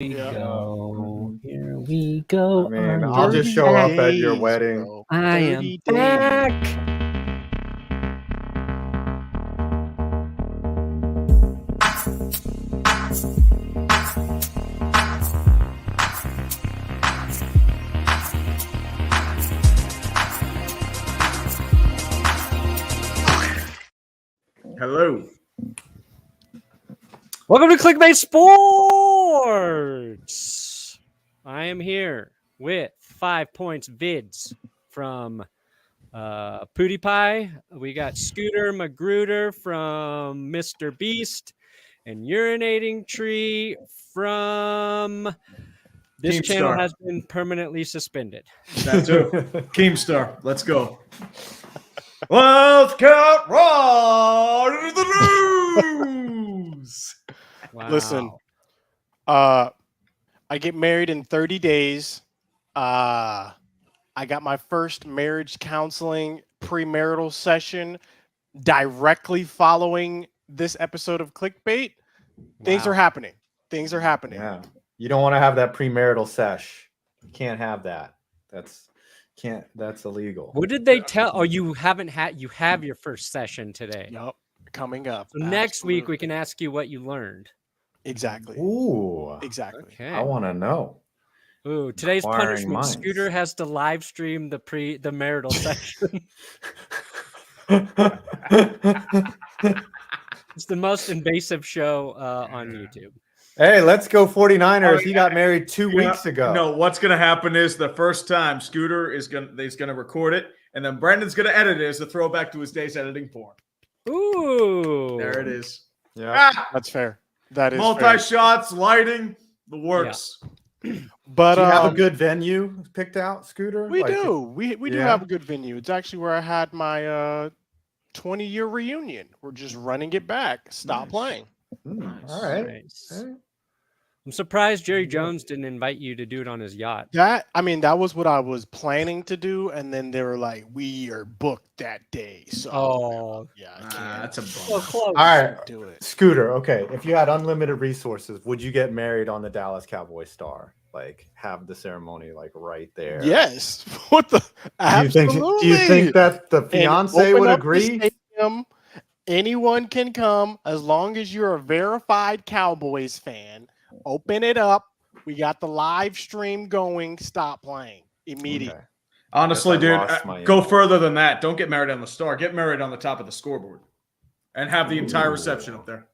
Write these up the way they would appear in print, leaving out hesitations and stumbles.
Here we go. I mean, I'll just show up at your wedding. Bro. I am 30 back. Hello. Welcome to Clickbait Sports. I am here with 5 points vids from PewDiePie. We got Scooter Magruder from Mr. Beast and Urinating Tree from this channel Keemstar. has been permanently suspended. That too. Keemstar. Let's go. Let's count right into the news. Wow. Listen, I get married in 30 days. I got my first marriage counseling premarital session directly following this episode of Clickbait. Things Wow. are happening. Things are happening. Yeah. You don't want to have that premarital sesh. You can't have that. That's illegal. What did they tell? Oh, you have your first session today. Yup. Coming up. So next week we Absolutely. can ask you what you learned. Exactly. Ooh. Exactly. Okay. I want to know. Ooh, today's Inquiring punishment. minds. Scooter has to live stream the marital section. It's the most invasive show on YouTube. Hey, let's go 49ers. He got married 2 weeks ago. No, what's gonna happen is the first time Scooter is gonna record it, and then Brandon's gonna edit it as a throwback to his days editing porn. Ooh. There it is. Yeah. That's fair. That is Multi fair. shots, lighting, the works. But Do you have a good venue picked out, Scooter? we Like, do. We do Yeah. have a good venue. It's actually where I had my 20-year reunion. We're just running it back. Stop Nice. playing. All right. Nice. All right. I'm surprised Jerry Jones didn't invite you to do it on his yacht. That was what I was planning to do, and then they were like, "We are booked that day." So Oh, yeah, I can't That's a so bummer. close. All right. do it. Scooter, okay. If you had unlimited resources, would you get married on the Dallas Cowboy star? Like have the ceremony like right there? Yes. What the? Absolutely. Do you think that the And fiance open would up the agree? stadium. Anyone can come as long as you're a verified Cowboys fan. Open it up. We got the live stream going. Stop playing immediately. Okay. Honestly, I dude, lost my go info. further than that. Don't get married on the star. Get married on the top of the scoreboard, and have the entire Ooh. reception up there.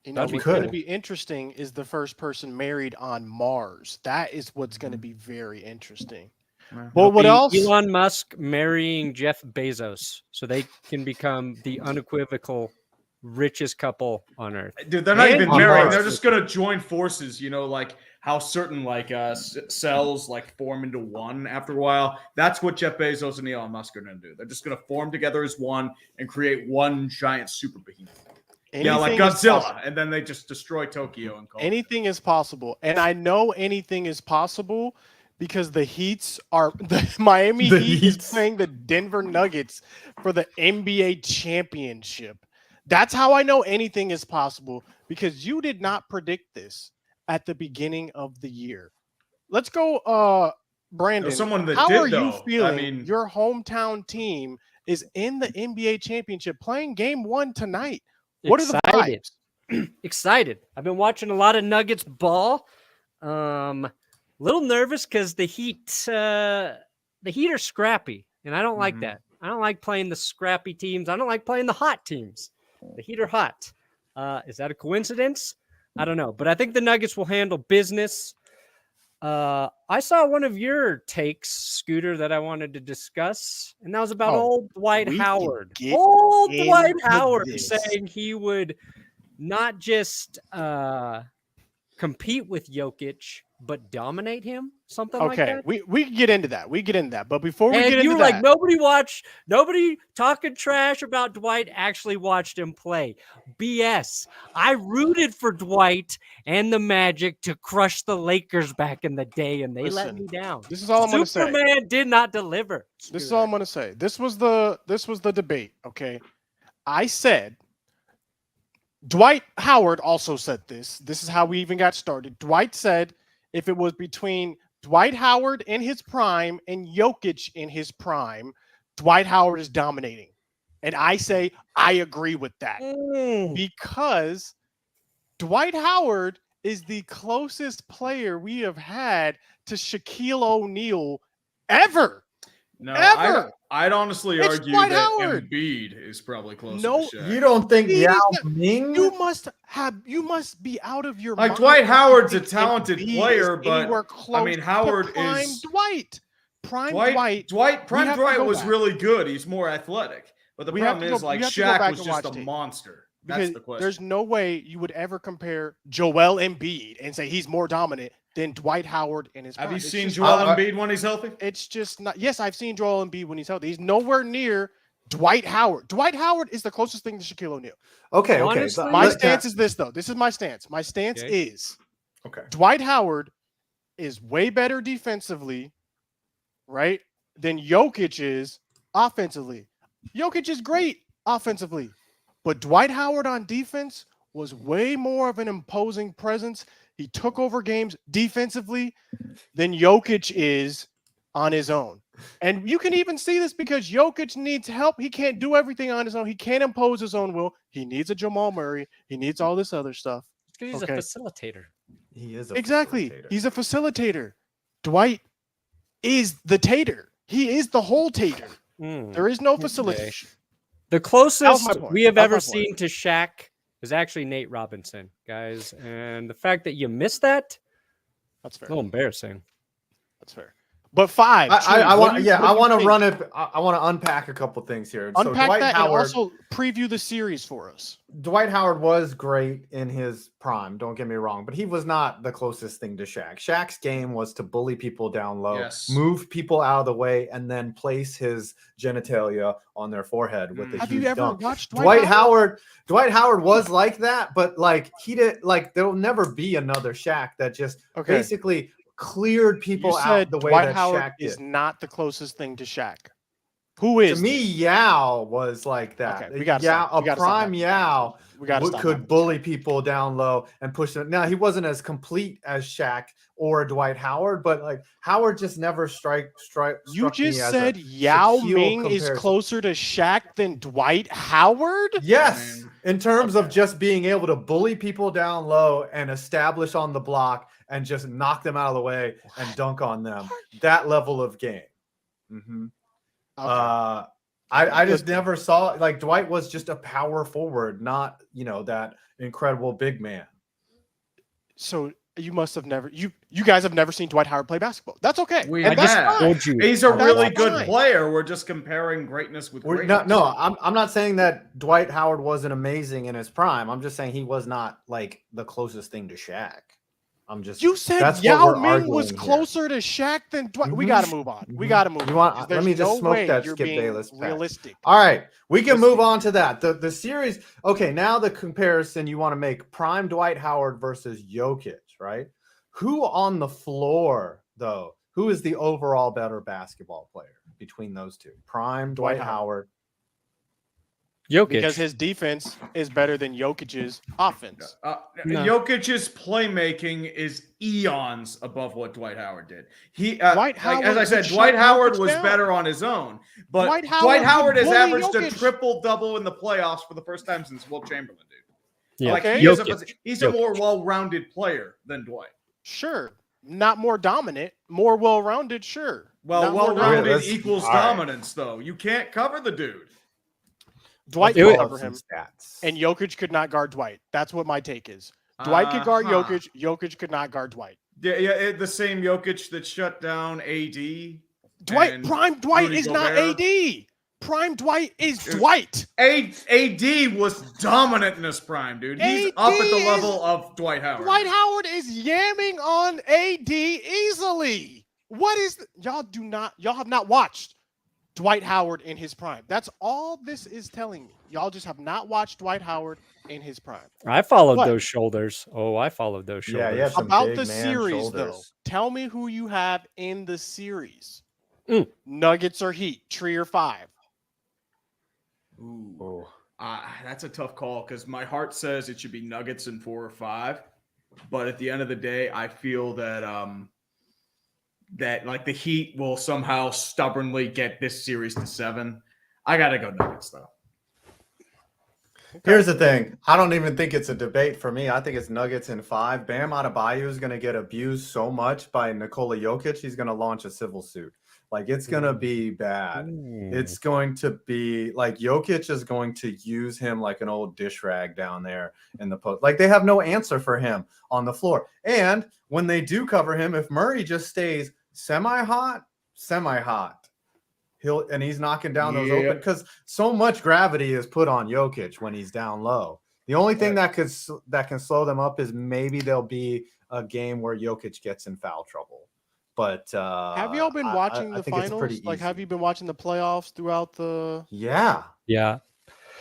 You know That'd be what's going to cool. be interesting is the first person married on Mars. That is what's going to be very interesting. Well, what Be else? Elon Musk marrying Jeff Bezos so they can become the unequivocal richest couple on earth. Dude, they're not And even on married. Mars. They're just gonna join forces. You know, like how certain cells like form into one after a while. That's what Jeff Bezos and Elon Musk are gonna do. They're just gonna form together as one and create one giant super behemoth. Yeah, like Anything is Godzilla, possible. and then they just destroy Tokyo and call it. Anything is possible, and I know anything is possible because the Miami The Heat is Heats. playing the Denver Nuggets for the NBA championship. That's how I know anything is possible, because you did not predict this at the beginning of the year. Let's go, Brandon. someone that how did, are you though. feeling? I mean- Your hometown team is in the NBA championship, playing game 1 tonight. What are the Excited. vibes? Excited. I've been watching a lot of Nuggets ball. Little nervous because the Heat are scrappy, and I don't like that. I don't like playing the scrappy teams. I don't like playing the hot teams. The Heat are hot. Is that a coincidence? I don't know, but I think the Nuggets will handle business. I saw one of your takes, Scooter, that I wanted to discuss, and that was about old Dwight we can Howard. get Old Dwight into Howard this. saying he would not just compete with Jokic, but dominate him, something like Okay, that. we can get into that. We get into that. But before we And get you into were that, like, nobody talking trash about Dwight actually watched him play. BS. I rooted for Dwight and the Magic to crush the Lakers back in the day, and they let Listen, me down. this is all I'm going to say. Superman did not deliver. This is all I'm going to say. This was the debate, okay? I said Dwight Howard also said this. This is how we even got started. Dwight said if it was between Dwight Howard in his prime and Jokic in his prime, Dwight Howard is dominating. And I say I agree with that because Dwight Howard is the closest player we have had to Shaquille O'Neal ever. No, Ever. I'd honestly It's argue Dwight that Howard. Embiid is probably closer No, to Shaq. You don't think He Yao is not- Ming? You must be out of your Like mind. Dwight if you Howard's a think talented Embiid player, is but, anywhere I mean, close to Howard prime is- Dwight. Prime Dwight. Prime have to Dwight go was back. really good. He's more athletic. But the We have problem to is, go- like, we have to go Shaq back was and just watch a tape. monster. Because That's the question. there's no way you would ever compare Joel Embiid and say he's more dominant than Dwight Howard in his prime. Have you It's seen just Joel not- Embiid when he's healthy? It's just not. Yes, I've seen Joel Embiid when he's healthy. He's nowhere near Dwight Howard. Dwight Howard is the closest thing to Shaquille O'Neal. Okay. Honestly, My Let- stance is this, though. This is my stance. My stance Okay. is Okay. Dwight Howard is way better defensively, right, than Jokic is offensively. Jokic is great offensively, but Dwight Howard on defense was way more of an imposing presence. He took over games defensively than Jokic is on his own. And you can even see this because Jokic needs help. He can't do everything on his own. He can't impose his own will. He needs a Jamal Murray. He needs all this other stuff. He's Okay. a facilitator. He is a Exactly. facilitator. He's a facilitator. Dwight is the tater. He is the whole tater. There is no facilitation. The That was closest my point. we have That ever was my point. seen to Shaq is actually Nate Robinson, guys. And the fact that you missed that, That's fair. a little embarrassing. That's fair. But five. I what want. do you- Yeah, what I do you want to think? run it. I want to unpack a couple things here. So Unpack Dwight that Howard. and also preview the series for us. Dwight Howard was great in his prime, don't get me wrong, but he was not the closest thing to Shaq. Shaq's game was to bully people down low, Yes. move people out of the way, and then place his genitalia on their forehead with a Have huge you ever dunk. watched Dwight Howard was like that, but like he did, like there'll never be another Shaq that just Okay. basically cleared people You out said the way Dwight that Howard Shaq is did. not the closest thing to Shaq. Who is? To me, Yao was like that. Okay, we gotta Yao, stop. We gotta a stop prime that. Yao We got to stop. could bully people down low and push them. Now he wasn't as complete as Shaq or Dwight Howard, but like Howard just never You struck me just as said a Yao Shaquille Ming is comparison. closer to Shaq than Dwight Howard? Yes, I mean, in terms of okay. just being able to bully people down low and establish on the block and just knock them out of the way and dunk on them. That level of game. Mhm. Okay. I just never saw, like, Dwight was just a power forward, not, that incredible big man. So you must have never you guys have never seen Dwight Howard play basketball. That's okay. We And that's have. fine. Told you. He's a That's really fine. good player. We're just comparing greatness with greatness. I'm not saying that Dwight Howard wasn't amazing in his prime. I'm just saying he was not like the closest thing to Shaq. I'm just You said that's what Yao we're Ming was arguing here. closer to Shaq than Dwight. We Mhm. got to move on. We Mhm. got to move You on. want- 'cause let me there's just no smoke way that you're Skip being Bayless pack. realistic. All right, we can Let's move see. on to that. The series. Okay, now the comparison you want to make prime Dwight Howard versus Jokic, right? Who on the floor though? Who is the overall better basketball player between those two? Prime Dwight Dwight Howard. Jokic. Because his defense is better than Jokic's offense. No. Jokic's playmaking is eons above what Dwight Howard did. Dwight as I Howard said, would Dwight shut Howard Jokic was down. better on his own. But Dwight Dwight Howard Howard would has bully averaged Jokic. a triple-double in the playoffs for the first time since Wilt Chamberlain, dude. Yeah. Like, Okay. he's a Jokic. more well-rounded player than Dwight. Sure. Not more dominant, more well-rounded, sure. Well, Not more well-rounded dominant. equals All right. dominance, though. You can't cover the dude. Dwight It could was- cover him, Stats. and Jokic could not guard Dwight. That's what my take is. Dwight could guard Uh-huh. Jokic. Jokic could not guard Dwight. Yeah, the same Jokic that shut down AD. and Prime Dwight Rudy is not Gobert. AD. Prime Dwight is Dude, Dwight. AD was dominant in his prime, dude. He's AD up at the is- level of Dwight Howard. Dwight Howard is yamming on AD easily. What is y'all have not watched Dwight Howard in his prime. That's all this is telling me. Y'all just have not watched Dwight Howard in his prime. I followed What? those shoulders. Oh, I followed those Yeah, shoulders. yeah. Some About big the man series, though, shoulders. tell me who you have in the series. Mm. Nuggets or Heat, 3 or 5. Ooh. Oh. That's a tough call because my heart says it should be Nuggets in 4 or 5, but at the end of the day, I feel that that like the Heat will somehow stubbornly get this series to 7. I gotta go Nuggets though. Here's the thing. I don't even think it's a debate for me. I think it's Nuggets in 5. Bam Adebayo is going to get abused so much by Nikola Jokic. He's going to launch a civil suit. Like, it's going to be bad. It's going to be like Jokic is going to use him like an old dish rag down there in the post. Like, they have no answer for him on the floor. And when they do cover him, if Murray just stays semi-hot, he's knocking down those open because so much gravity is put on Jokic when he's down low. The only thing that can slow them up is maybe there'll be a game where Jokic gets in foul trouble. But have y'all been watching the finals? Like, have you been watching the playoffs throughout the? Yeah.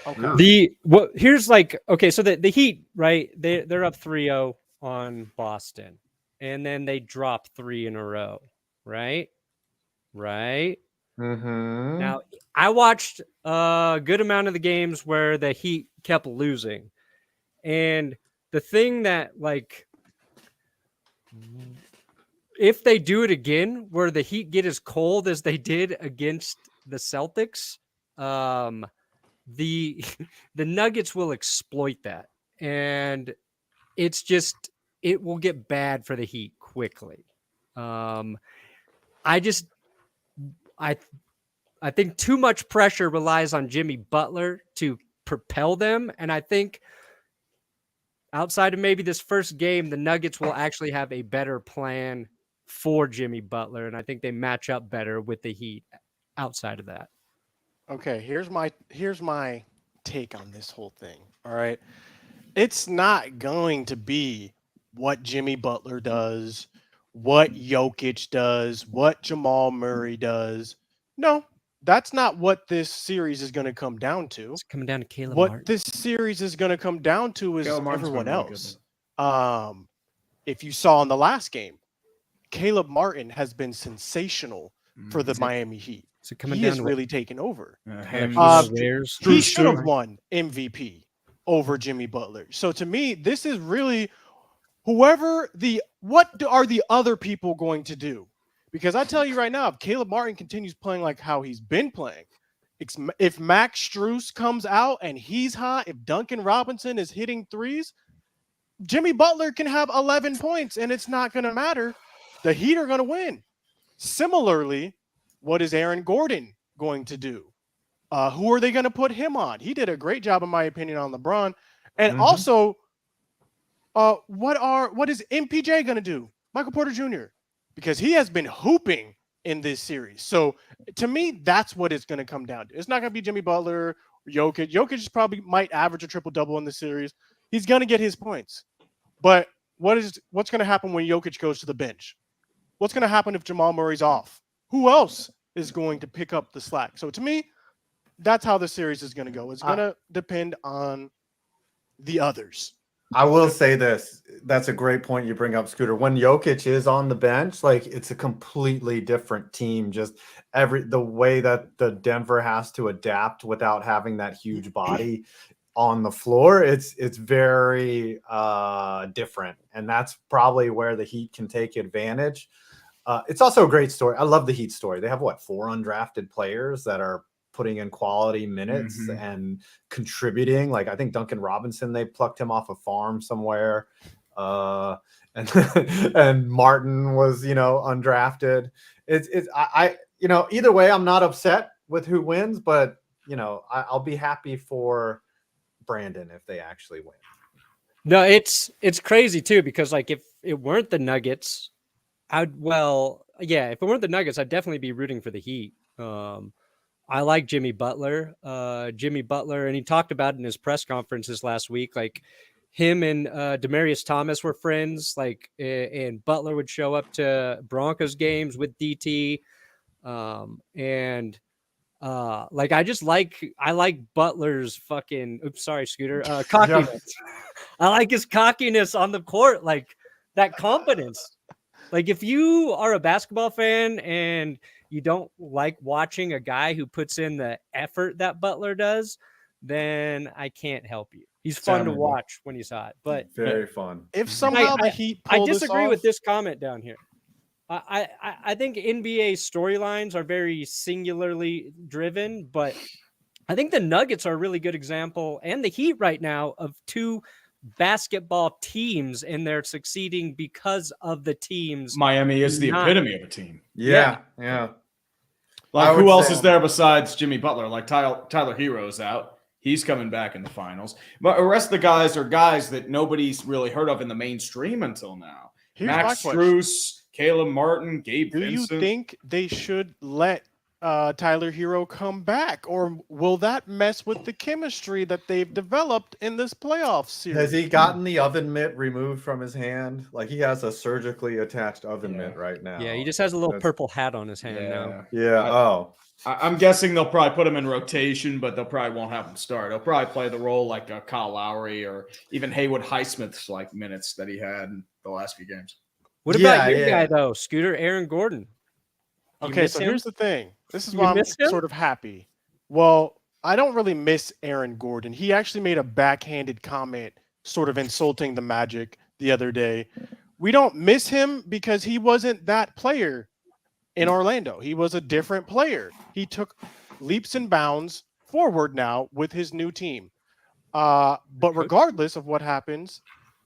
Okay. Here's like, okay, so the Heat, right? They're up 3-0 on Boston, and then they drop 3 in a row, right? Mm-hmm. Now, I watched a good amount of the games where the Heat kept losing. And the thing that, like, if they do it again, where the Heat get as cold as they did against the Celtics, the Nuggets will exploit that. And it's just, it will get bad for the Heat quickly. I think too much pressure relies on Jimmy Butler to propel them. And I think outside of maybe this first game, the Nuggets will actually have a better plan for Jimmy Butler. And I think they match up better with the Heat outside of that. Okay, here's my take on this whole thing. All right. It's not going to be what Jimmy Butler does, what Jokic does, what Jamal Murray does. No. That's not what this series is going to come down to. It's coming down to Caleb What Martin. this series is going to come down to is everyone else. If you saw in the last game, Caleb Martin has been sensational for the Miami Heat. He is really taken over. He should have won MVP over Jimmy Butler. So to me, this is really what are the other people going to do? Because I tell you right now, if Caleb Martin continues playing like how he's been playing, if Max Strus comes out and he's hot, if Duncan Robinson is hitting threes, Jimmy Butler can have 11 points and it's not going to matter. The Heat are going to win. Similarly, what is Aaron Gordon going to do? Who are they going to put him on? He did a great job, in my opinion, on LeBron. And also, what is MPJ going to do? Michael Porter Jr., because he has been hooping in this series. So to me, that's what it's going to come down to. It's not going to be Jimmy Butler or Jokic. Jokic probably might average a triple-double in the series. He's going to get his points. But what's going to happen when Jokic goes to the bench? What's going to happen if Jamal Murray's off? Who else is going to pick up the slack? So to me, that's how the series is going to go. It's going to depend on the others. I will say this. That's a great point you bring up, Scooter. When Jokic is on the bench, like, it's a completely different team. Just the way that the Denver has to adapt without having that huge body on the floor, it's very different. And that's probably where the Heat can take advantage. It's also a great story. I love the Heat story. They have 4 undrafted players that are putting in quality minutes and contributing. Like, I think Duncan Robinson, they plucked him off a farm somewhere. And Martin was, undrafted. Either way, I'm not upset with who wins, but I'll be happy for Brandon if they actually win. No, it's crazy too, because like if it weren't the Nuggets, if it weren't the Nuggets, I'd definitely be rooting for the Heat. I like Jimmy Butler. And he talked about it in his press conferences last week, like him and Demaryius Thomas were friends, and Butler would show up to Broncos games with DT. I like Butler's Scooter, cockiness. I like his cockiness on the court, like that confidence. Like, if you are a basketball fan and you don't like watching a guy who puts in the effort that Butler does, then I can't help you. He's fun to admirable. watch when he's hot, but Very fun. If somehow the Heat I pull disagree with this this comment down here. I think NBA storylines are very singularly driven, but I think the Nuggets are a really good example, and the Heat right now, of two basketball teams, and they're succeeding because of the teams. Miami is the Not- epitome of a team. Yeah. Like, I would who else say- is there besides Jimmy Butler? Like, Tyler Hero's out. He's coming back in the finals. But the rest of the guys are guys that nobody's really heard of in the mainstream until now. Here's Max my question. Strus, Caleb Martin, Gabe Do you Vincent. think they should let Tyler Hero come back, or will that mess with the chemistry that they've developed in this playoff series? Has he gotten the oven mitt removed from his hand? Like, he has a surgically attached oven mitt right now. Yeah, he just has a little That's- purple hat on his hand now. Yeah. Oh. I'm guessing they'll probably put him in rotation, but they'll probably won't have him start. He'll probably play the role like Kyle Lowry or even Haywood Highsmith's like minutes that he had in the last few games. What about Yeah, your yeah. guy though, Scooter Aaron Gordon? You Okay, miss so him? here's the thing. This is You why I'm miss him? sort of happy. Well, I don't really miss Aaron Gordon. He actually made a backhanded comment, sort of insulting the Magic the other day. We don't miss him because he wasn't that player in Orlando. He was a different player. He took leaps and bounds forward now with his new team. But regardless of what happens,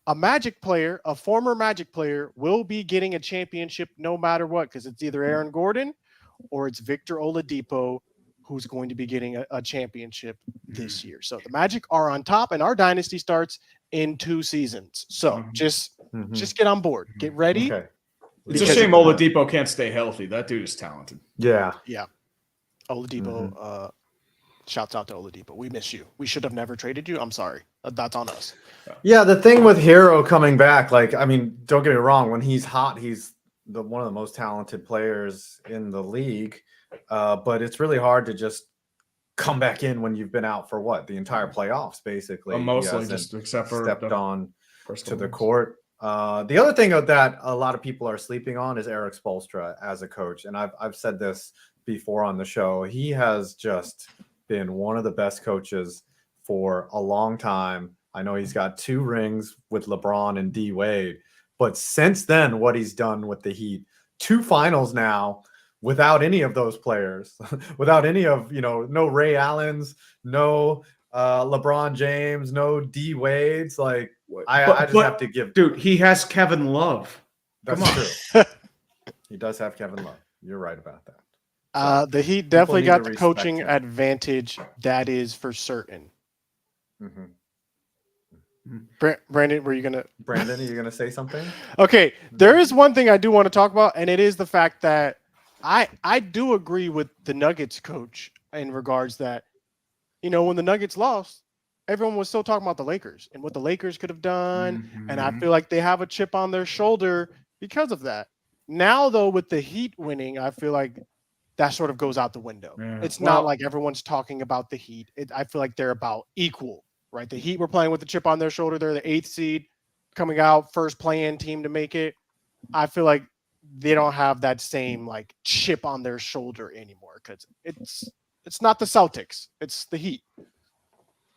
a Magic player, a former Magic player, will be getting a championship no matter what, because it's either Aaron Gordon or it's Victor Oladipo who's going to be getting a championship this year. So the Magic are on top, and our dynasty starts in 2 seasons. So just get on board, get ready. Okay. It's a Because- shame Oladipo can't stay healthy. That dude is talented. Yeah. Oladipo, shouts out to Oladipo. We miss you. We should have never traded you. I'm sorry. That's on us. Yeah, the thing with Hero coming back, like, I mean, don't get me wrong, when he's hot, he's one of the most talented players in the league. But it's really hard to just come back in when you've been out for what, the entire playoffs, basically. He Mostly hasn't just except for stepped the on first to the ones. court. The other thing that a lot of people are sleeping on is Eric Spoelstra as a coach, and I've said this before on the show. He has just been one of the best coaches for a long time. I know he's got 2 rings with LeBron and D Wade, but since then, what he's done with the Heat, 2 finals now without any of those players, without any of, no Ray Allens, no LeBron James, no D Wades. Like, I just have to give. Dude, he has Kevin Love. That's come on. true. He does have Kevin Love. You're right about that. The Heat definitely need got to the respect coaching him. advantage. That is for certain. Mhm. Brandon, were you going to? Brandon, are you going to say something? Okay, there is one thing I do want to talk about, and it is the fact that I do agree with the Nuggets coach in regards that, when the Nuggets lost, everyone was still talking about the Lakers and what the Lakers could have done, and I feel like they have a chip on their shoulder because of that. Now, though, with the Heat winning, I feel like that sort of goes out the window. Yeah. It's Well- not like everyone's talking about the Heat. I feel like they're about equal, right? The Heat were playing with the chip on their shoulder. They're the 8th seed coming out, first play-in team to make it. I feel like they don't have that same like chip on their shoulder anymore because it's not the Celtics, it's the Heat.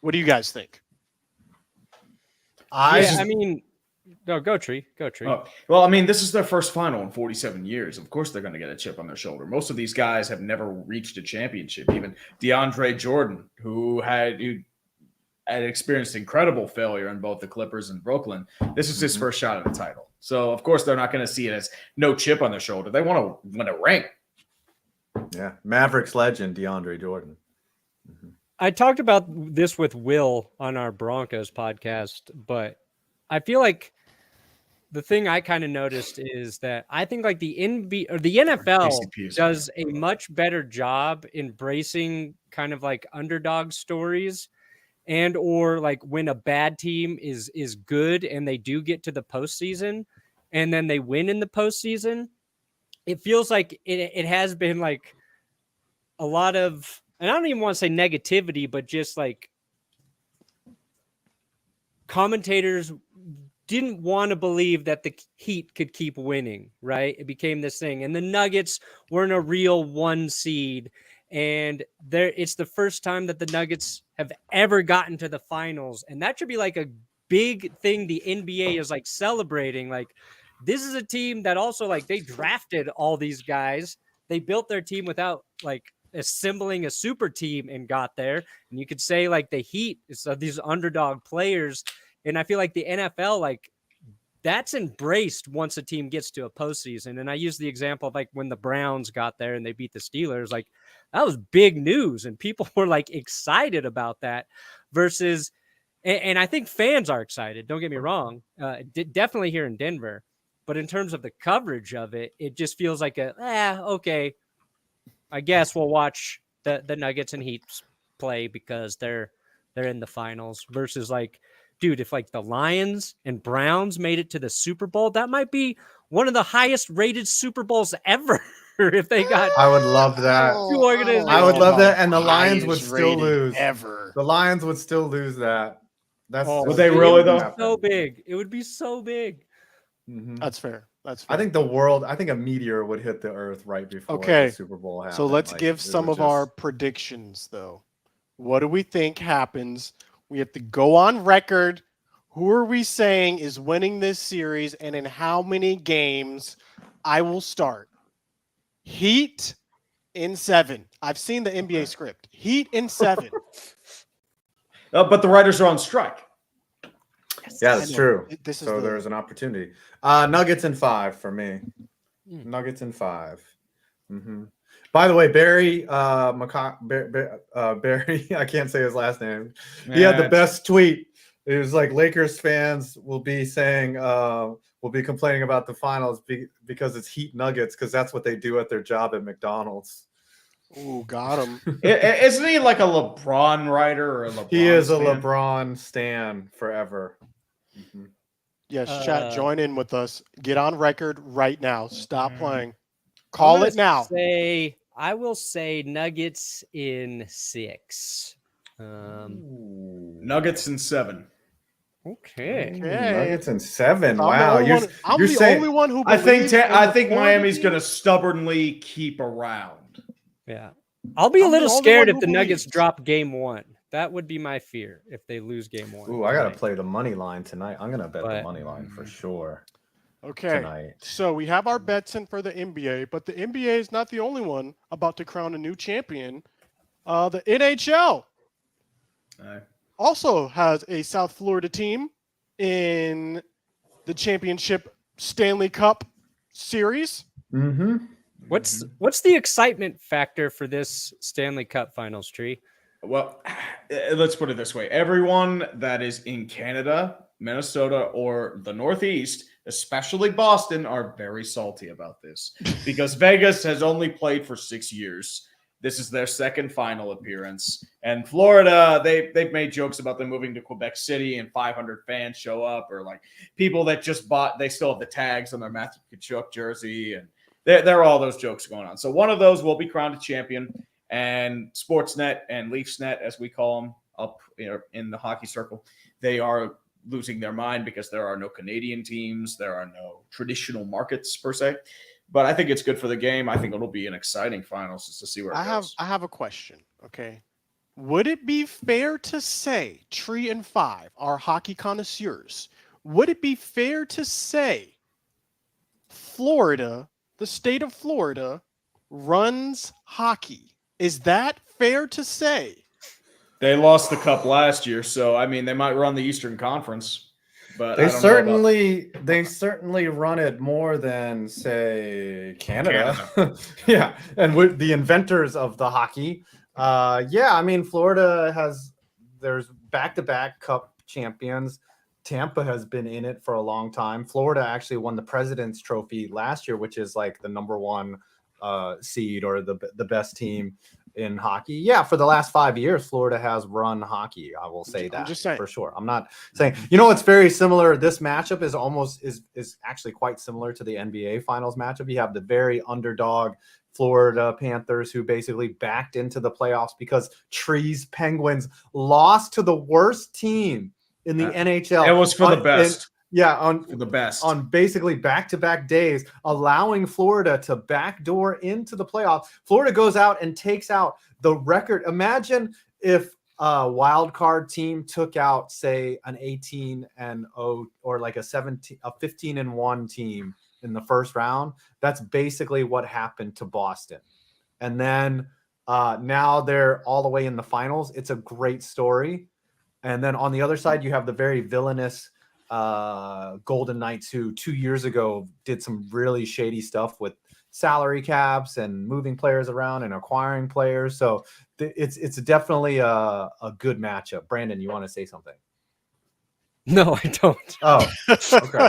What do you guys think? I mean, no, go Tree. Oh, well, I mean, this is their first final in 47 years. Of course, they're going to get a chip on their shoulder. Most of these guys have never reached a championship. Even DeAndre Jordan, who had experienced incredible failure in both the Clippers and Brooklyn. This is his first shot at a title. So, of course, they're not going to see it as no chip on their shoulder. They want to win a ring. Yeah. Mavericks legend, DeAndre Jordan. I talked about this with Will on our Broncos podcast, but I feel like the thing I kind of noticed is that I think like the NFL KCP is does a much better job embracing kind of like underdog stories, and or like when a bad team is good and they do get to the postseason and then they win in the postseason. It feels like it has been like a lot of, and I don't even want to say negativity, but just like commentators didn't want to believe that the Heat could keep winning, right? It became this thing. And the Nuggets weren't a real 1 seed. And it's the first time that the Nuggets have ever gotten to the finals. And that should be like a big thing the NBA is like celebrating. Like, this is a team that also, like, they drafted all these guys. They built their team without like assembling a super team and got there. And you could say like the Heat is these underdog players. And I feel like the NFL, like, that's embraced once a team gets to a postseason. And I use the example of like when the Browns got there and they beat the Steelers, like that was big news and people were like excited about that versus, and I think fans are excited. Don't get me wrong. Definitely here in Denver, but in terms of the coverage of it, it just feels like okay, I guess we'll watch the Nuggets and Heat play because they're in the finals versus like, dude, if like the Lions and Browns made it to the Super Bowl, that might be one of the highest rated Super Bowls ever. If they got, I would love that. two organizations. I would love that, and the Lions would Highest still rated lose. ever. The Lions would still lose that. Would they really, though? So big. It would be so big. Mhm. That's fair. That's fair. I think a meteor would hit the earth right before the Super Bowl happened. So let's Like, give it some would of our just- predictions, though. What do we think happens? We have to go on record. Who are we saying is winning this series and in how many games? I will start. Heat in 7. I've seen the NBA script. Heat in 7. But the writers are on strike. Yeah, I that's know. true. This is So the- there's an opportunity. Nuggets in 5 for me. Nuggets in 5. Mm-hmm. By the way, Barry, Barry, I can't say his last name. He had the best tweet. It was like Lakers fans will be saying, will be complaining about the finals because it's Heat Nuggets because that's what they do at their job at McDonald's. Ooh, got him. Isn't he like a LeBron writer or a LeBron? He is a stan? LeBron stan forever. Mm-hmm. Yes, chat, join in with us. Get on record right now. Stop playing. Call it now. I will say Nuggets in 6. Nuggets in 7. Okay. Nuggets in 7. I'm Wow, the you're saying only one who I think believes in the Florida Miami's team. going to stubbornly keep around. Yeah. I'll be a I'm little the only scared one if the who Nuggets believes. drop game 1. That would be my fear if they lose game 1. Ooh, I gotta tonight. play the money line tonight. I'm gonna bet the But- money line for sure Okay. tonight. So we have our bets in for the NBA, but the NBA is not the only one about to crown a new champion. The NHL also has a South Florida team in the championship Stanley Cup series. Mm-hmm. What's the excitement factor for this Stanley Cup Finals, Tree? Well, let's put it this way. Everyone that is in Canada, Minnesota, or the Northeast, especially Boston, are very salty about this because Vegas has only played for 6 years. This is their second final appearance. And Florida, they've made jokes about them moving to Quebec City and 500 fans show up, or like people that just bought, they still have the tags on their Matthew Tkachuk jersey. And there are all those jokes going on. So one of those will be crowned a champion. And Sportsnet and Leafsnet, as we call them up in the hockey circle, they are losing their mind because there are no Canadian teams. There are no traditional markets per se. But I think it's good for the game. I think it'll be an exciting finals just to see where it goes. I have a question. Okay. Would it be fair to say, Tree and 5, our hockey connoisseurs, would it be fair to say Florida, the state of Florida, runs hockey? Is that fair to say? They lost the cup last year, so I mean they might run the Eastern Conference, but They I don't know certainly run it more than say Canada. Yeah, and with the inventors of the hockey. Yeah, I mean Florida there's back-to-back cup champions. Tampa has been in it for a long time. Florida actually won the President's Trophy last year, which is like the number 1 seed or the best team in hockey. Yeah, for the last 5 years, Florida has run hockey. I will say that just saying. for sure. I'm not saying, it's very similar. This matchup is actually quite similar to the NBA Finals matchup. You have the very underdog Florida Panthers who basically backed into the playoffs because Tree's Penguins lost to the worst team in the NHL. It was for the best. Yeah, for the best. on basically back-to-back days, allowing Florida to backdoor into the playoffs. Florida goes out and takes out the record. Imagine if a wild card team took out, say, an 18-0 or like a 15-1 team in the first round. That's basically what happened to Boston. And then now they're all the way in the finals. It's a great story. And then on the other side, you have the very villainous Golden Knights, who 2 years ago did some really shady stuff with salary caps and moving players around and acquiring players. So it's definitely a good matchup. Brandon, you want to say something? No, I don't. Oh, okay.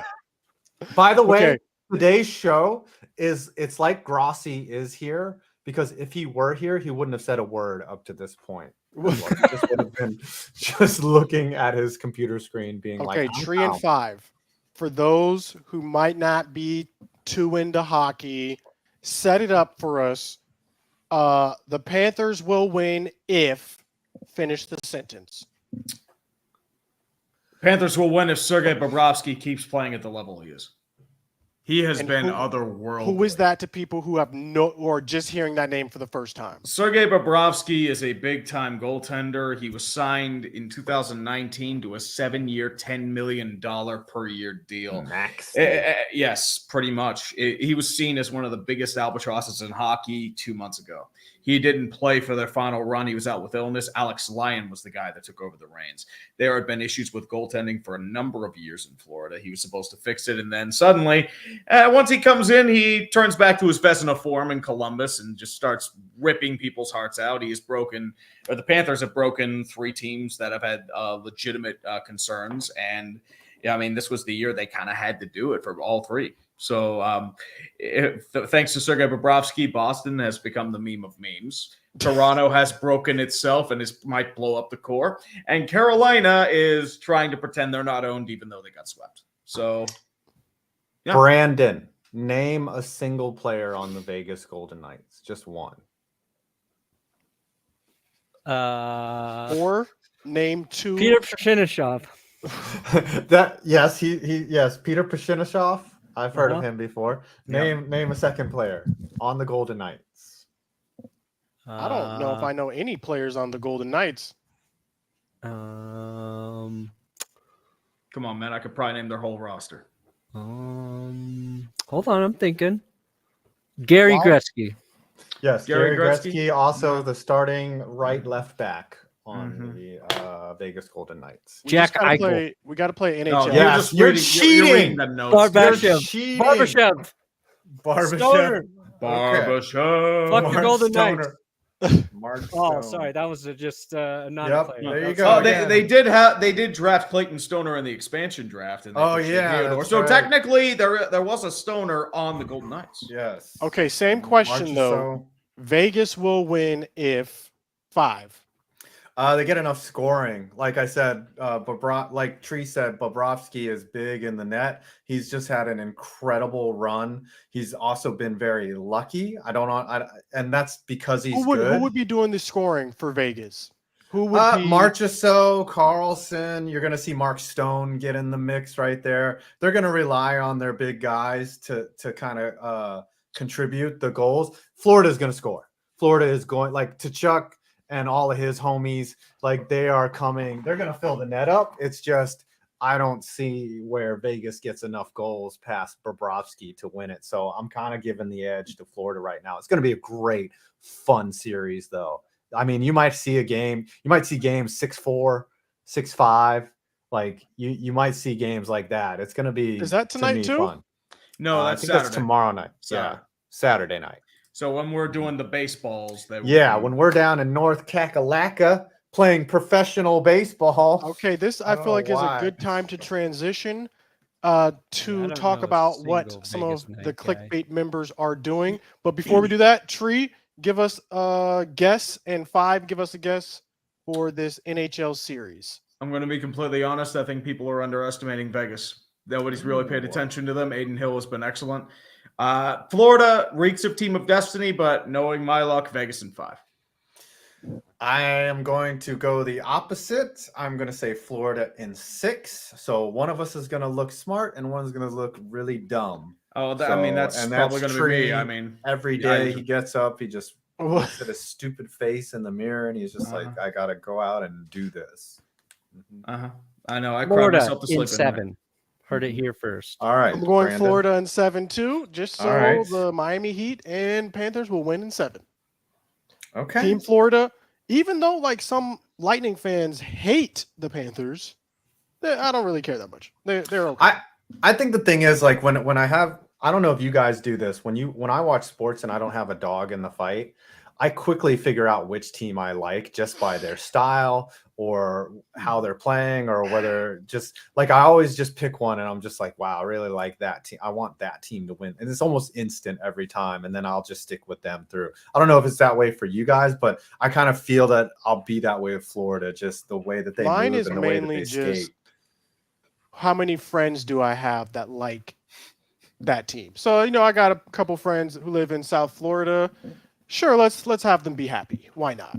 By the way, Okay. today's show it's like Grossi is here, because if he were here, he wouldn't have said a word up to this point. He just would have been just looking at his computer screen, being like, Okay, Tree and 5. For those who might not be too into hockey, set it up for us. The Panthers will win if. Finish the sentence. Panthers will win if Sergei Bobrovsky keeps playing at the level he is. He has And been who- otherworldly. Who is that to people who have no, or just hearing that name for the first time? Sergei Bobrovsky is a big-time goaltender. He was signed in 2019 to a 7-year, $10 million per year deal. Max. Yes, pretty much. He was seen as one of the biggest albatrosses in hockey 2 months ago. He didn't play for their final run. He was out with illness. Alex Lyon was the guy that took over the reins. There had been issues with goaltending for a number of years in Florida. He was supposed to fix it, and then suddenly, once he comes in, he turns back to his Vezina form in Columbus and just starts ripping people's hearts out. He has broken, or the Panthers have broken 3 teams that have had legitimate concerns, and I mean, this was the year they kind of had to do it for all 3. So thanks to Sergei Bobrovsky, Boston has become the meme of memes. Toronto has broken itself and might blow up the core. And Carolina is trying to pretend they're not owned even though they got swept. So, yeah. Brandon, name a single player on the Vegas Golden Knights. Just one. Or name 2. Peter Pashinichov. Yes, yes, Peter Pashinichov. I've heard of him before. Name a second player on the Golden Knights. I don't know if I know any players on the Golden Knights. Come on, man. I could probably name their whole roster. Hold on, I'm thinking. Gary Gretzky. Yes, Gary Gary Gretzky. Gretzky, also the starting left back on the Vegas Golden Knights. Jack Eichel. We got to play NHL. No, Yes, you're cheating. the notes. Barbashev. Barbashev. Stoner. Barbashev. Fuck the Golden Knights. Mark Oh, Stone. sorry, that was just not Yep, a player. there you That's- go. They did draft Clayton Stoner in the expansion draft. And they Oh, picked yeah, Theodore. that's So right. technically, there was a Stoner on the Golden Knights. Yes. Okay, same question though. Vegas will win if 5. They get enough scoring. Like I said, like Tree said, Bobrovsky is big in the net. He's just had an incredible run. He's also been very lucky. I don't know, and that's because he's good. Who would be doing the scoring for Vegas? Who would be Marchessault, Carlson. You're going to see Mark Stone get in the mix right there. They're going to rely on their big guys to kind of contribute the goals. Florida's going to score. Florida is going, like, Tkachuk and all of his homies, like, they are coming. They're going to fill the net up. It's just, I don't see where Vegas gets enough goals past Bobrovsky to win it. So I'm kind of giving the edge to Florida right now. It's going to be a great, fun series, though. I mean, you might see games 6-4, 6-5. Like, you might see games like that. It's going to be, Is that tonight too? fun. No, I that's think Saturday. that's tomorrow night. Saturday. Yeah, Saturday night. So when we're doing the baseballs, when we're down in North Kakalaka playing professional baseball. Okay, this I feel like is a good time to transition to don't talk know a about single what some Vegas of night the guy. Clickbait members are doing. But before we do that, Tree, give us a guess, and 5, give us a guess for this NHL series. I'm going to be completely honest. I think people are underestimating Vegas. Nobody's really paid attention to them. Aiden Hill has been excellent. Florida reeks of team of destiny, but knowing my luck, Vegas in 5. I am going to go the opposite. I'm going to say Florida in 6. So one of us is going to look smart and one's going to look really dumb. Oh, I mean, that's probably going to be me. I mean, every day he gets up, he just looks at his stupid face in the mirror and he's just like, I got to go out and do this. I know. I cried Florida myself to sleep in 7. Heard it here first. All right. I'm going Brandon. Florida in 7 too, just so right. the Miami Heat and Panthers will win in 7. Okay. Team Florida, even though like some Lightning fans hate the Panthers, I don't really care that much. They're okay. I think the thing is like when I don't know if you guys do this when I watch sports and I don't have a dog in the fight, I quickly figure out which team I like just by their style or how they're playing or whether just like I always just pick one and I'm just like, wow, I really like that team. I want that team to win. And it's almost instant every time. And then I'll just stick with them through. I don't know if it's that way for you guys, but I kind of feel that I'll be that way with Florida, just the way that they Mine move is and the way that mainly they just skate. how many friends do I have that like that team? So, I got a couple friends who live in South Florida. Sure, let's have them be happy. Why not?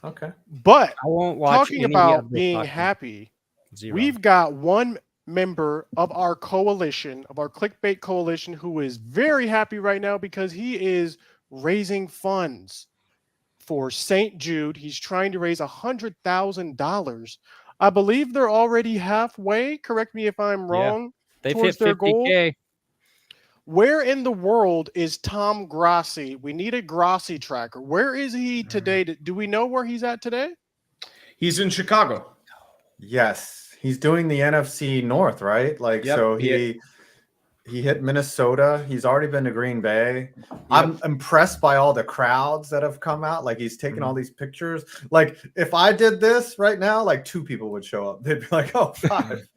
Okay. But I won't watch talking any about of the being hockey. happy, Zero. we've got one member of our coalition, of our clickbait coalition, who is very happy right now because he is raising funds for St. Jude. He's trying to raise $100,000. I believe they're already halfway. Correct me if I'm wrong. They've towards hit their goal. 50K. Where in the world is Tom Grassi? We need a Grassi tracker. Where is he today? Do we know where he's at today? He's in Chicago. Yes, he's doing the NFC North, right? Like, Yep, so he hit Minnesota. He's already been to Green Bay. I'm impressed by all the crowds that have come out. Like, he's taking all these pictures. Like, if I did this right now, like 2 people would show up. They'd be like, "Oh, 5.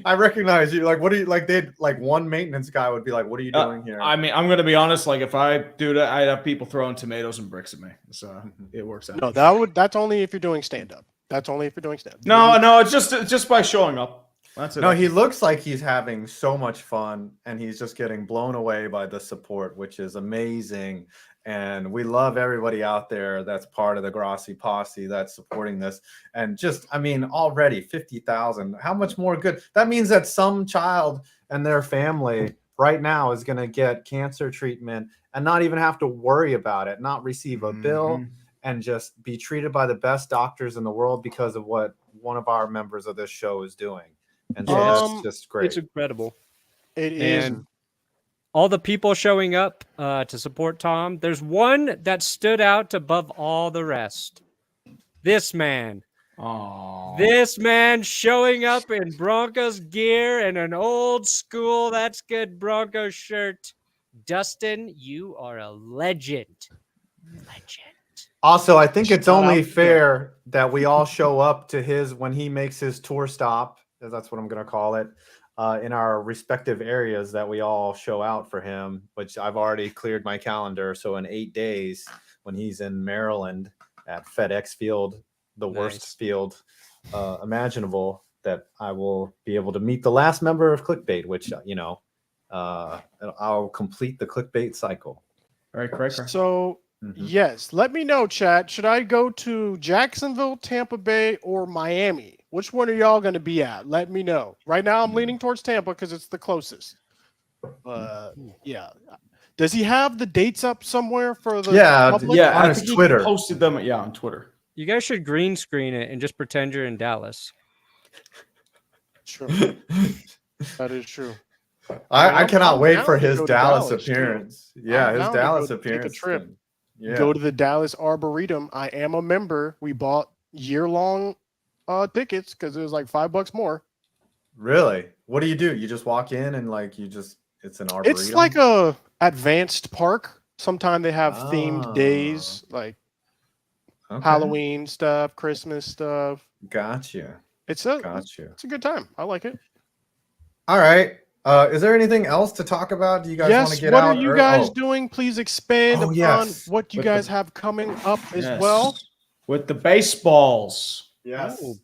I recognize you." Like, what do you like? They'd like one maintenance guy would be like, "What are you doing here?" I mean, I'm going to be honest. Like, if I do that, I'd have people throwing tomatoes and bricks at me. So it works out. No, that's only if you're doing stand-up. That's only if you're doing stand-up. No, it's just by showing up. That's it. No, he looks like he's having so much fun and he's just getting blown away by the support, which is amazing. And we love everybody out there that's part of the Grassi posse that's supporting this. And just, I mean, already 50,000. How much more good? That means that some child and their family right now is going to get cancer treatment and not even have to worry about it, not receive a bill, and just be treated by the best doctors in the world because of what one of our members of this show is doing. And so that's just great. It's incredible. It is. And all the people showing up to support Tom, there's one that stood out above all the rest. This man. Aww. This man showing up in Broncos gear and an old school That's Good Broncos shirt. Dustin, you are a legend. Also, I think it's Shout only out to fair that we all show up to his when he makes his tour stop, as that's what I'm going to call it, in our respective areas, that we all show out for him, which I've already cleared my calendar. So in 8 days, when he's in Maryland at FedEx Field, the worst field imaginable, that I will be able to meet the last member of Clickbait, which, I'll complete the Clickbait cycle. All right, correct. So, yes, let me know, chat. Should I go to Jacksonville, Tampa Bay, or Miami? Which one are y'all going to be at? Let me know. Right now, I'm leaning towards Tampa because it's the closest. Yeah. Does he have the dates up somewhere for the public? Yeah, on I his think he Twitter. posted them. Yeah, on Twitter. You guys should green screen it and just pretend you're in Dallas. True. That is true. I cannot wait down for to his go to Dallas Dallas, too. appearance. Yeah, I'm his down to Dallas go take a appearance. trip. Yeah. Go to the Dallas Arboretum. I am a member. We bought year-long tickets because it was like $5 more. Really? What do? You just walk in and like it's an arboretum? It's like a advanced park. Sometimes they have themed days, like Okay. Halloween stuff, Christmas stuff. Gotcha. It's a good time. I like it. All right. Is there anything else to talk about? Do you guys want to Yes. get What out? are you guys doing? Please expand upon yes. what you With guys the- have coming up as Yes. well. With the baseballs. Yes. Oh.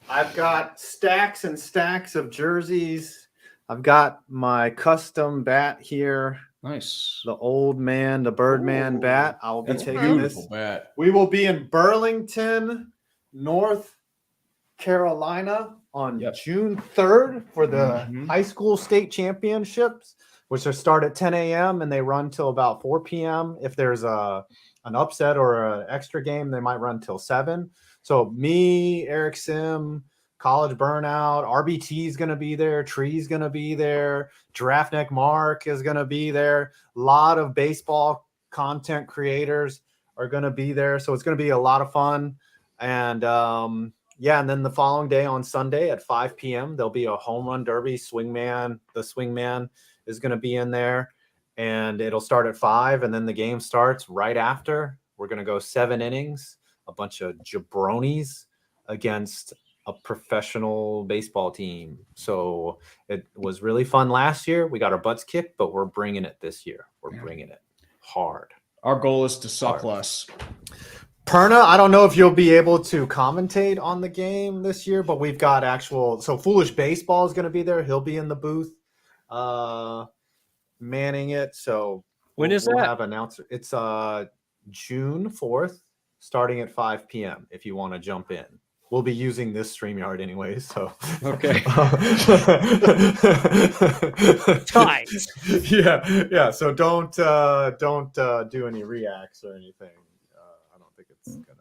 I've got stacks and stacks of jerseys. I've got my custom bat here Nice. The old man, the Birdman Ooh, bat. I will be That's a taking beautiful this. bat. We will be in Burlington, North Carolina on June 3rd for the high school state championships, which are start at 10 a.m. and they run till about 4 p.m. If there's an upset or an extra game, they might run till 7. So me, Eric Sim, College Burnout, RBT is going to be there. Tree's going to be there. Giraffe Neck Mark is going to be there. A lot of baseball content creators are going to be there. So it's going to be a lot of fun. And and then the following day on Sunday at 5 p.m., there'll be a home run derby. The swingman is going to be in there. And it'll start at 5. And then the game starts right after. We're going to go 7 innings. A bunch of jabronis against a professional baseball team. So it was really fun last year. We got our butts kicked, but we're bringing it this year. We're bringing it hard. Our goal is to suck less. Perna, I don't know if you'll be able to commentate on the game this year, but we've got so Foolish Baseball is going to be there. He'll be in the booth manning it. So When is we'll that? have announcer. It's June 4th, starting at 5 p.m. if you want to jump in. We'll be using this StreamYard anyway, so Okay. Tight. Yeah. So don't do any reacts or anything. I don't think it's gonna.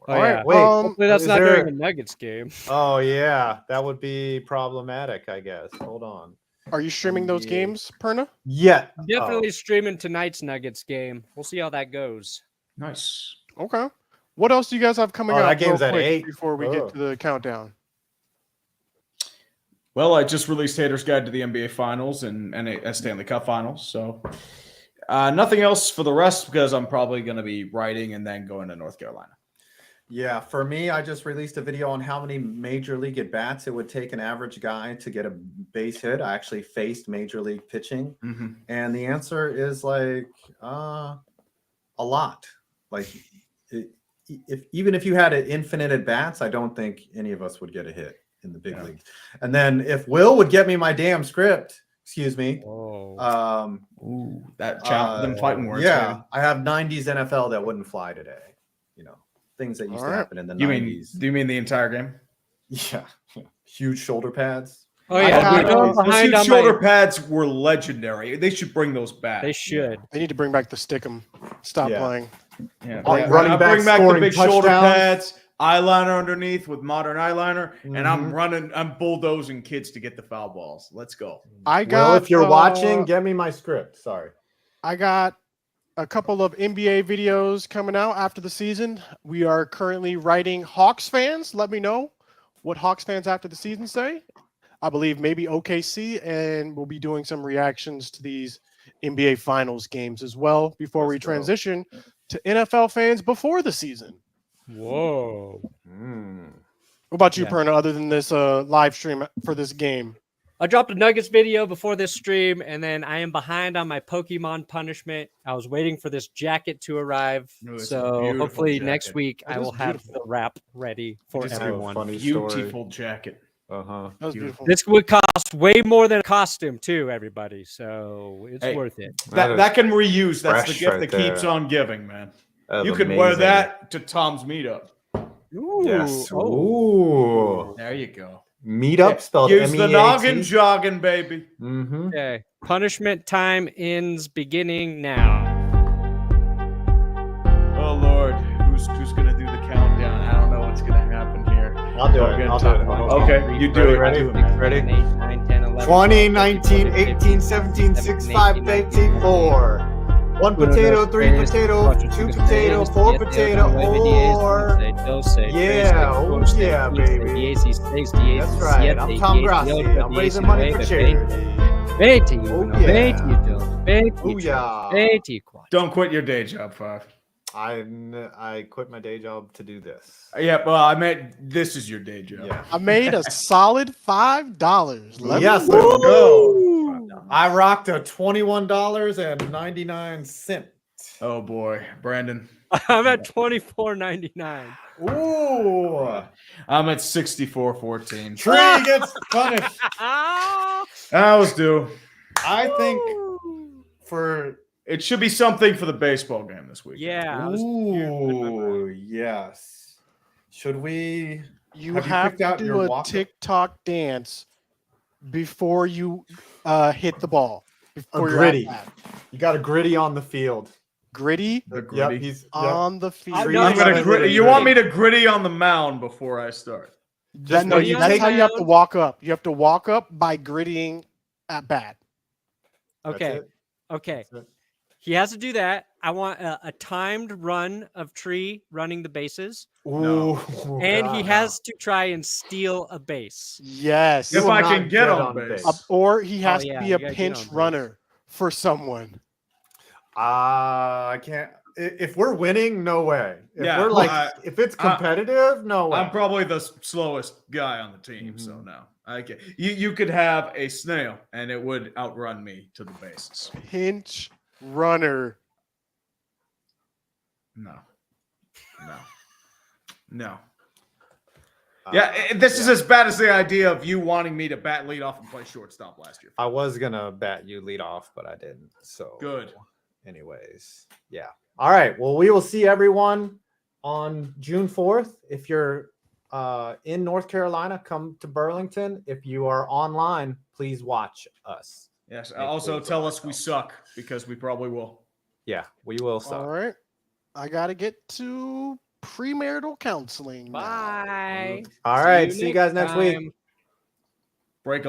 Oh, All yeah. right, wait. Hopefully that's is not there- during a Nuggets game. Oh yeah, that would be problematic, I guess. Hold on. Are you streaming those Yeah. games, Perna? Yeah. Definitely streaming tonight's Nuggets game. We'll see how that goes. Nice. Okay. What else do you guys have coming Oh, up that game's real at quick 8. before we Oh. get to the countdown? Well, I just released Hater's Guide to the NBA Finals and Stanley Cup Finals. So nothing else for the rest because I'm probably going to be writing and then going to North Carolina. Yeah, for me, I just released a video on how many major league at bats it would take an average guy to get a base hit. I actually faced major league pitching, and the answer is like a lot. Like, even if you had an infinite at bats, I don't think any of us would get a hit in the big leagues. And then if Will would get me my damn script, excuse me. Oh. Ooh, that them fighting words. Yeah, baby. I have 90s NFL that wouldn't fly today. You know, things that used to happen in the 90s. Do you mean the entire game? Yeah. Huge shoulder pads. Oh yeah, I dude, I'm those Those behind huge on shoulder my. pads were legendary. They should bring those back. They should. They need to bring back the stick'em. Stop Yeah. playing. Yeah, Like yeah. running back bring back the scoring big shoulder touchdowns. pads, eyeliner underneath with modern eyeliner, and I'm bulldozing kids to get the foul balls. Let's go. I Well, got. if you're watching, get me my script. Sorry. I got a couple of NBA videos coming out after the season. We are currently writing Hawks fans. Let me know what Hawks fans after the season say. I believe maybe OKC, and we'll be doing some reactions to these NBA Finals games as well before we transition to NFL fans before the season. Whoa. What about you, Perna, other than this live stream for this game? I dropped a Nuggets video before this stream, and then I am behind on my Pokemon punishment. I was waiting for this jacket to arrive, Ooh, it's a so beautiful hopefully next jacket. week That I is will have beautiful. the wrap ready for Just everyone. Funny story. Beautiful jacket. Uh-huh. That was beautiful. This would cost way more than a costume, too, everybody. So it's Hey, worth it. That can reuse. That's the fresh gift right that keeps there. on giving, man. That's You can wear amazing. that to Tom's meetup. Ooh, Yes. oh. Ooh. There you go. Meetup spelled Use the M-E-A-T. noggin jogging, baby. Mm-hmm. Okay. Punishment time ends beginning now. Oh Lord, who's gonna do the countdown? I don't know what's gonna happen here. I'll do We're it. gonna I'll do talk it. about- Hold on. Okay, you do it. Ready? Do it, man. Ready? 9, 10, 11, 20, 12, 19, 13, 18, 17, 65, 84. One potato, three potato, two potato, four potato, or... Yeah, oh yeah, baby. That's right. I'm Tom Grassi. I'm raising money for charity. Oh yeah. Oh yeah. Don't quit your day job, Five. I quit my day job to do this. Yeah, well, I meant this is your day job. Yeah. I made a solid $5. Yes, let's go. I rocked a $21.99. Oh boy, Brandon. I'm at $24.99. Ooh. I'm at 64.14. Tree gets punished. Ah! I was due. I think for It should be something for the baseball game this week. Yeah. ooh, yes. Should we You Have have you picked out to your do a walk-up? TikTok dance before you hit the ball. a Before you're gritty? at bat. You got a gritty on the field. Gritty The Yep, gritty. he's on the field. no, I'm it's gonna not grit- gritty. you want me to gritty on the mound before I start? Just No, when you that's take- how you have to walk up. You have to walk up by grittying at bat. That's Okay. it. Okay. That's it. He has to do that. I want a timed run of Tree running the bases, Ooh, and God, he no. has to try and steal a base. Yes. If will I not can get get on on base. base. Or he has yeah, to be you a gotta get pinch on base. runner for someone. I can't. If we're winning, no way. If Yeah, we're like, if it's competitive, no way. I'm probably the slowest guy on the team, so Mhm. no. Okay, you could have a snail, and it would outrun me to the bases. Pinch runner. No. Yeah, this is as bad as the idea of you wanting me to bat lead off and play shortstop last year. I was gonna bat you lead off, but I didn't. So Good. Anyways, yeah. All right. Well, we will see everyone on June 4th. If you're in North Carolina, come to Burlington. If you are online, please watch us. Yes. Make Also, fools of tell us we ourselves. suck because we probably will. Yeah, we will All stop. right. I got to get to premarital counseling. now. Bye. All right. See you next guys next week. time. Break a